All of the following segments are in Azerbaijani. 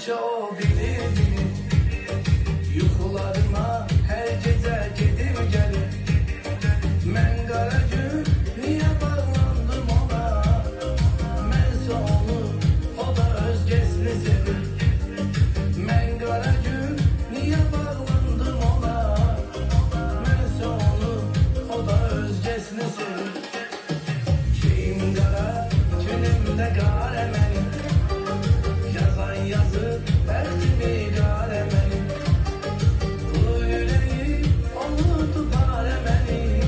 Gerçi o bilir beni. Yuxularıma her gece gidip gelir. Ben qara gün niye bağlandım ona? Mənsə onu, o da özgesini sevir. Ben qara gün niye bağlandım ona? Mənsə onu, o da özgesini sevir. Şeyim qara, günümdə qara mənim. Yazan yazı, bəxtimi qara mənim. Bu yüreği onu tutar mənim.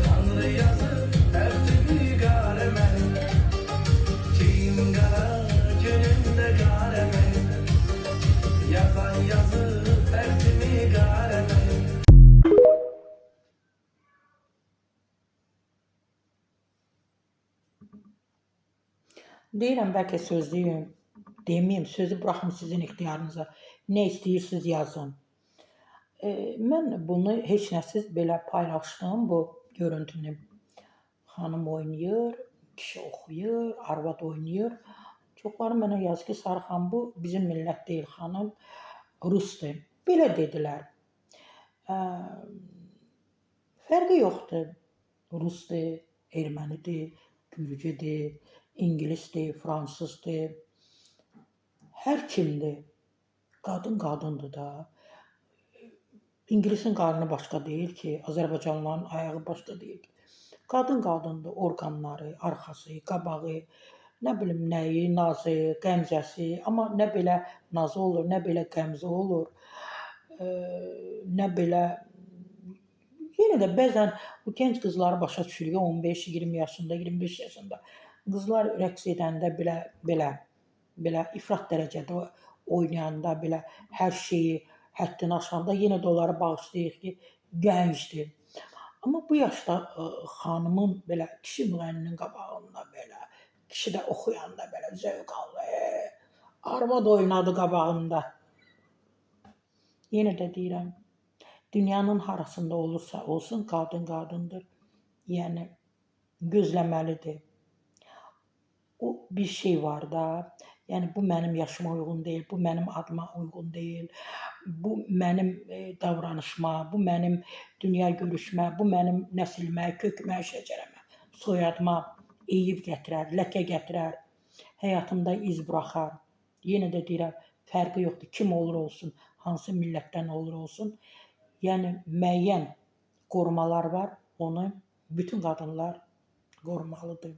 Tanrı yazı, bəxtimi qara mənim. Şeyim qara, günümdə qara mənim. Yazan yazı, bəxtimi qara mənim. Deyirəm bəlkə sözlüyüm, deməyim, sözü buraxım sizin ixtiyarınıza. Nə istəyirsiniz yazın. Mən bunu heç nəsiz belə paylaşdım, bu görüntünü. Xanım oynayır, kişi oxuyur, arvad oynayır. Çoxları mənə yazır ki, Sarı xanım, bu bizim millət deyil, xanım rusdur. Belə dedilər. Fərqi yoxdur. Rusdur, ermənidir, gürcüdür, ingilisdir, fransızdır. Hər kimdir. Qadın qadındır da. İngilisin qarnı başqa deyil ki, Azərbaycanlıların ayağı başqa deyil ki. Qadın qadındır, orqanları, arxası, qabağı, nə bilim nəyi, nazı, qəmzəsi, amma nə belə nazı olur, nə belə qəmzə olur, nə belə. Yenə də bəzən bu gənc qızları başa düşürük, 15-20 yaşında, 25 yaşında qızlar rəqs edəndə belə ifrat dərəcədə oynayanda, belə hər şeyi həddini aşanda yenə də onları bağışlayır ki, gəncdir. Amma bu yaşda xanımın belə kişi müğənninin qabağında belə, kişi də oxuyanda belə zövq alır. Arvad oynadı qabağında. Yenə də deyirəm, dünyanın harasında olursa olsun, qadın qadındır. Yəni, gözləməlidir. O bir şey var da, yəni bu mənim yaşıma uyğun deyil, bu mənim adıma uyğun deyil, bu mənim davranışma, bu mənim dünya görüşmə, bu mənim nəsilmə, kökmə, şəcərəmə, soyadıma eyib gətirər, ləkə gətirər, həyatımda iz buraxar. Yenə də deyirəm, fərqi yoxdur, kim olur olsun, hansı millətdən olur olsun. Yəni, müəyyən qorumalar var, onu bütün qadınlar qorumalıdır.